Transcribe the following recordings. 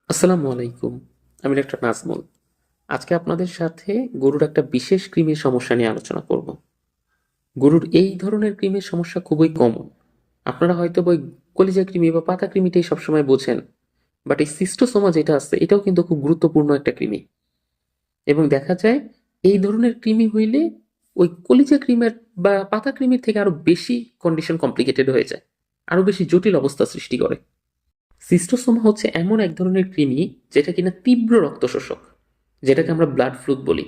আসসালামু আলাইকুম। আমি ডাক্তার নাজমুল। আজকে আপনাদের সাথে গরুর একটা বিশেষ কৃমির সমস্যা নিয়ে আলোচনা করব। গরুর এই ধরনের কৃমির সমস্যা খুবই কমন। আপনারা হয়তো ওই কলিজা কৃমি বা পাতা কৃমিটাই সবসময় বোঝেন, বাট এই সিস্টোসোমা যেটা আছে এটাও কিন্তু খুব গুরুত্বপূর্ণ একটা কৃমি। এবং দেখা যায় এই ধরনের কৃমি হইলে ওই কলিজা কৃমির বা পাতা কৃমির থেকে আরো বেশি কন্ডিশন কমপ্লিকেটেড হয়ে যায়, আরো বেশি জটিল অবস্থা সৃষ্টি করে। সিস্টোসোমা হচ্ছে এমন এক ধরনের কৃমি যেটা কিনা তীব্র রক্ত শোষক, যেটাকে আমরা ব্লাড ফ্লুক বলি।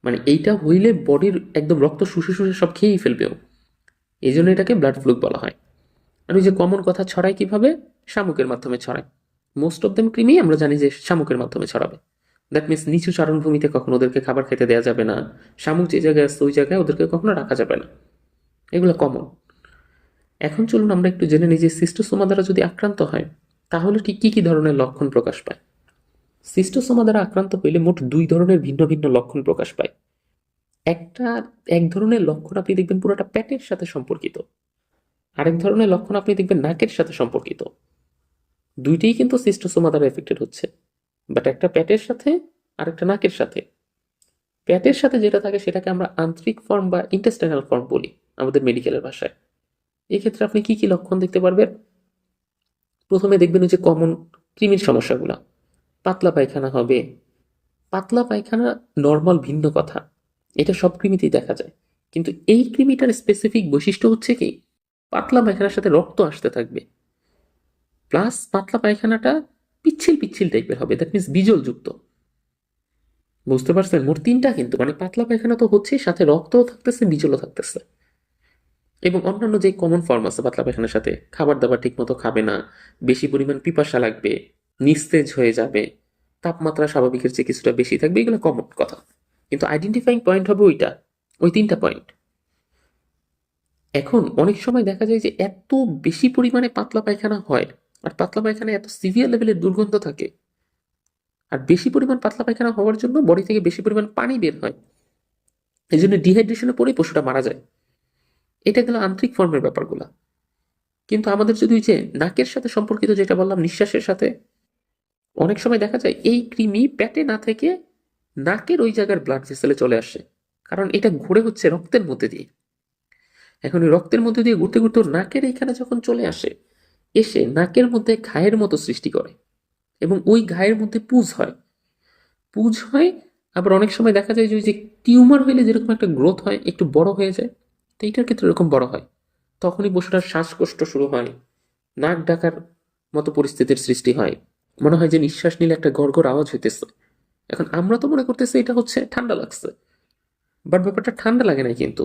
মানে এইটা হইলে বডির একদম রক্ত শুষে শুষে সব খেয়েই ফেলবেও, এই জন্য এটাকে ব্লাড ফ্লুক বলা হয়। আর ওই যে কমন কথা, ছড়ায় কিভাবে? শামুকের মাধ্যমে ছড়ায়। মোস্ট অফ দেম কৃমি আমরা জানি যে শামুকের মাধ্যমে ছড়াবে। দ্যাট মিনস নিচু চারণভূমিতে কখনো ওদেরকে খাবার খেতে দেওয়া যাবে না, শামুক যে জায়গায় আসছে ওই জায়গায় ওদেরকে কখনো রাখা যাবে না। এগুলো কমন। এখন চলুন আমরা একটু জেনে নিই যে সিস্টোসোমা দ্বারা যদি আক্রান্ত হয় তাহলে ঠিক কি কি ধরনের লক্ষণ প্রকাশ পায়। সিস্টোসোমা দ্বারা আক্রান্ত হইলে মোট দুই ধরনের ভিন্ন ভিন্ন লক্ষণ প্রকাশ পায়। একটা এক ধরনের লক্ষণ আপনি দেখবেন পুরোটা পেটের সাথে সম্পর্কিত, আরেক ধরনের লক্ষণ আপনি দেখবেন নাকের সাথে সম্পর্কিত। দুইটাই কিন্তু সিস্টোসোমা দ্বারা এফেক্টেড হচ্ছে, বাট একটা পেটের সাথে আর একটা নাকের সাথে। পেটের সাথে যেটা থাকে সেটাকে আমরা আন্ত্রিক ফর্ম বা ইন্টেস্টাইনাল ফর্ম বলি আমাদের মেডিকেলের ভাষায়। এই ক্ষেত্রে আপনি কি কি লক্ষণ দেখতে পারবেন? প্রথমে দেখবেন ওই যে কমন কৃমির সমস্যাগুলো, পাতলা পায়খানা হবে। পাতলা পায়খানা নর্মাল ভিন্ন কথা, এটা সব কৃমিতেই দেখা যায়। কিন্তু এই কৃমিটার স্পেসিফিক বৈশিষ্ট্য হচ্ছে কি, পাতলা পায়খানার সাথে রক্ত আসতে থাকবে, প্লাস পাতলা পায়খানাটা পিচ্ছিল পিচ্ছিল টাইপের হবে, দ্যাট মিনস বিজলযুক্ত। বুঝতে পারছেন? মোট তিনটা কিন্তু, মানে পাতলা পায়খানা তো হচ্ছে, সাথে রক্তও থাকতেছে, বিজলও থাকতেছে। এবং অন্যান্য যে কমন ফর্ম আছে পাতলা পায়খানার সাথে, খাবার দাবার ঠিক মতো খাবে না, বেশি পরিমাণ পিপাসা লাগবে, নিস্তেজ হয়ে যাবে, তাপমাত্রা স্বাভাবিকের চেয়ে কিছুটা বেশি থাকবে, এগুলো কমন কথা। কিন্তু আইডেন্টিফাইং পয়েন্ট হবে ওইটা, ওই তিনটা পয়েন্ট। এখন অনেক সময় দেখা যায় যে এত বেশি পরিমাণে পাতলা পায়খানা হয়, আর পাতলা পায়খানায় এত সিভিয়ার লেভেলের দুর্গন্ধ থাকে, আর বেশি পরিমাণ পাতলা পায়খানা হওয়ার জন্য বডি থেকে বেশি পরিমাণ পানি বের হয়, এই জন্য ডিহাইড্রেশনে পরে পশুটা মারা যায়। এটা গেল আন্তরিক ফর্মের ব্যাপারগুলা। কিন্তু আমাদের যদি ওই যে নাকের সাথে সম্পর্কিত যেটা বললাম, নিঃশ্বাসের সাথে, অনেক সময় দেখা যায় এই কৃমি পেটে না থেকে নাকের ওই জায়গার ব্লাড ভেসেলে চলে আসে, কারণ এটা ঘুরে হচ্ছে রক্তের মধ্যে দিয়ে। এখন ওই রক্তের মধ্যে দিয়ে ঘুরতে ঘুরতে ওর নাকের এইখানে যখন চলে আসে, এসে নাকের মধ্যে ঘায়ের মতো সৃষ্টি করে, এবং ওই ঘায়ের মধ্যে পুঁজ হয়। পুঁজ হয়, আবার অনেক সময় দেখা যায় যে ওই যে টিউমার হইলে যেরকম একটা গ্রোথ হয়, একটু বড় হয়ে যায়, তো এইটার ক্ষেত্রে এরকম বড় হয়। তখনই পশুটার শ্বাসকষ্ট শুরু হয়, নাক ডাকার মতো পরিস্থিতির সৃষ্টি হয়, মনে হয় যে নিঃশ্বাস নিলে একটা গড়গড় আওয়াজ হইতেছে। এখন আমরা তো মনে করতেছি এটা হচ্ছে ঠান্ডা লাগছে, বাট ব্যাপারটা ঠান্ডা লাগে নাই কিন্তু,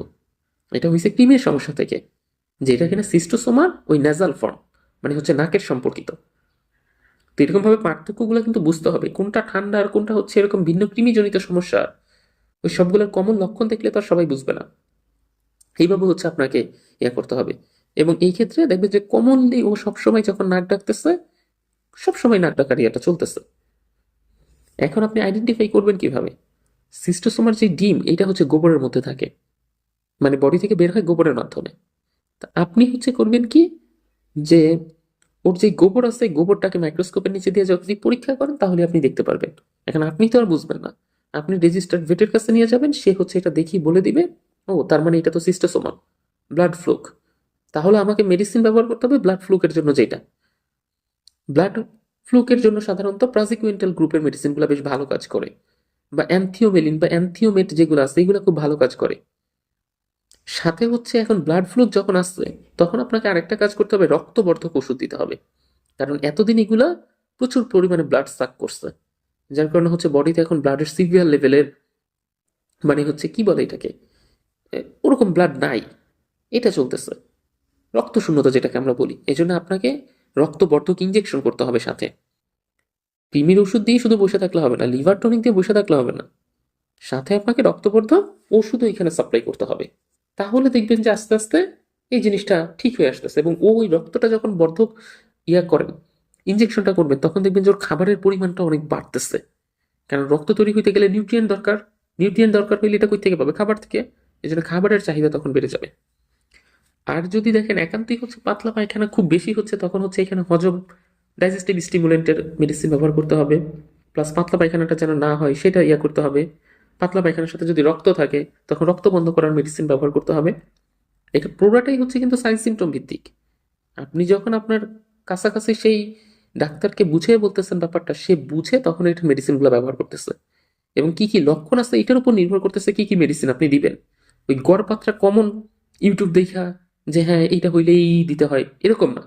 এটা হয়েছে কৃমির সমস্যা থেকে, যেটা কিনা সিস্টোসোমার ওই ন্যাজাল ফর্ম, মানে হচ্ছে নাকের সম্পর্কিত। তো এরকম ভাবে পার্থক্যগুলো কিন্তু বুঝতে হবে, কোনটা ঠান্ডা আর কোনটা হচ্ছে এরকম ভিন্ন কৃমিজনিত সমস্যা। ওই সবগুলোর কমন লক্ষণ দেখলে তো আর সবাই বুঝবে না, এইভাবে হচ্ছে আপনাকে ইয়া করতে হবে। এবং এই ক্ষেত্রে দেখবে যে কমনলি ও সবসময় যখন নাক ডাকতেছে, সবসময় নাক ডাকার ইয়েটা চলতেছে। এখন আপনি আইডেন্টিফাই করবেন কিভাবে? সিস্টোসোমার যে ডিম, এটা হচ্ছে গোবরের মধ্যে থাকে, মানে বডি থেকে বের হয় গোবরের মাধ্যমে। তা আপনি হচ্ছে করবেন কি, যে ওর যে গোবর আছে গোবরটাকে মাইক্রোস্কোপের নিচে দিয়ে যদি পরীক্ষা করেন তাহলে আপনি দেখতে পারবেন। এখন আপনি তো আর বুঝবেন না, আপনি রেজিস্টার্ড ভেটের কাছে নিয়ে যাবেন, সে হচ্ছে এটা দেখি বলে দিবে, ও তার মানে এটা তো সিস্টোসোমা, ব্লাড ফ্লুক। তাহলে আমাকে মেডিসিন ব্যবহার করতে হবে ব্লাড ফ্লুকের জন্য, যেটা ব্লাড ফ্লুকের জন্য সাধারণত প্রাজিকুইন্টাল গ্রুপের মেডিসিনগুলো বেশ ভালো কাজ করে, বা অ্যান্থিওমেলিন বা অ্যান্থিওমেট যেগুলো আছে এগুলো খুব ভালো কাজ করে। সাথে হচ্ছে এখন ব্লাড ফ্লু যখন আসছে, তখন আপনাকে আরেকটা কাজ করতে হবে, রক্তবর্ধক ওষুধ দিতে হবে। কারণ এতদিন এগুলা প্রচুর পরিমাণে ব্লাড সাক করছে, যার কারণে হচ্ছে বডিতে এখন ব্লাডের সিভিয়ার লেভেলের, মানে হচ্ছে কি বলে এটাকে, ওরকম ব্লাড নাই, এটা চলতেছে, রক্ত শূন্যতা যেটাকে আমরা বলি। এই জন্য আপনাকে রক্তবর্ধক ইঞ্জেকশন করতে হবে সাথে। কৃমির ওষুধ দিয়ে শুধু বসে থাকলে হবে না, লিভার টনিক দিয়ে বসে থাকলে হবে না, সাথে আপনাকে রক্তবর্ধক ওষুধও এখানে সাপ্লাই করতে হবে। তাহলে দেখবেন যে আস্তে আস্তে এই জিনিসটা ঠিক হয়ে আসতেছে, এবং ওই রক্তটা যখন বর্ধক ইয়া করেন, ইঞ্জেকশনটা করবেন, তখন দেখবেন যে ওর খাবারের পরিমাণটা অনেক বাড়তেছে। কারণ রক্ত তৈরি হইতে গেলে নিউট্রিয়েন্ট দরকার, নিউট্রিয়েন্ট দরকার হইলে এটা কই থেকে পাবে? খাবার থেকে। এই জন্য খাবারের চাহিদা তখন বেড়ে যাবে। আর যদি দেখেন একান্তই হচ্ছে পাতলা পায়খানা খুব বেশি হচ্ছে, তখন হচ্ছে এখানে হজম ডাইজেস্টিভ স্টিমুলেন্টের মেডিসিন ব্যবহার করতে হবে, প্লাস পাতলা পায়খানাটা যেন না হয় সেটা করতে হবে। পাতলা পায়খানার সাথে যদি রক্ত থাকে তখন রক্ত বন্ধ করার মেডিসিন ব্যবহার করতে হবে। এটা পুরোটাই হচ্ছে কিন্তু সাইন সিমটম ভিত্তিক। আপনি যখন আপনার কাছাকাছি সেই ডাক্তারকে বুঝিয়ে বলতেছেন ব্যাপারটা, সে বুঝে তখন এটা মেডিসিনগুলো ব্যবহার করতেছে, এবং কি কি লক্ষণ আছে এটার উপর নির্ভর করতেছে কি কি মেডিসিন আপনি দিবেন। ওই গড়পাত্রা কমন ইউটিউব দেখা যে হ্যাঁ এইটা হইলেই দিতে হয় এরকম না।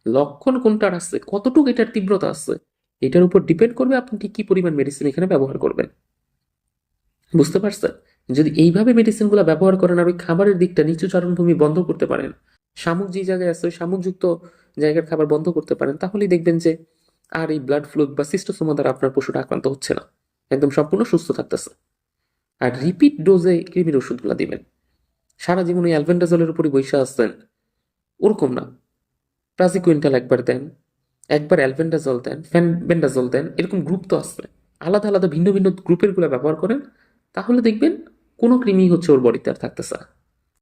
লক্ষণ কোনটার আছে, কতটুকু এটার তীব্রতা আছে, এটার উপর ডিপেন্ড করবে আপনি ঠিক কি পরিমাণ মেডিসিন এখানে ব্যবহার করবেন। বুঝতে পারছেন? যদি এইভাবে মেডিসিনগুলো ব্যবহার করেন আর ওই খাবারের দিকটা নিচু চারণভূমি বন্ধ করতে পারেন, শামুক যে জায়গায় আছে ওই শামুকযুক্ত জায়গার খাবার বন্ধ করতে পারেন, তাহলেই দেখবেন যে আর এই ব্লাড ফ্লু বা সিস্টোসোমা দ্বারা আপনার পশুটা আক্রান্ত হচ্ছে না, একদম সম্পূর্ণ সুস্থ থাকতেছে। আর রিপিট ডোজে কৃমির ওষুধগুলো দিবেন। সারা জীবন ওই অ্যালবেন্ডাজলের উপরই বৈশা আসছেন ওরকম না। প্রাজিকুইন্টাল একবার দেন, একবার অ্যালবেন্ডাজল দেন, ফ্যানবেন্ডাজল দেন, এরকম গ্রুপ তো আছে। আলাদা আলাদা ভিন্ন ভিন্ন গ্রুপের গুলো ব্যবহার করেন, তাহলে দেখবেন কোনো কৃমি হচ্ছে ওর বডিতে আর থাকতেছে না।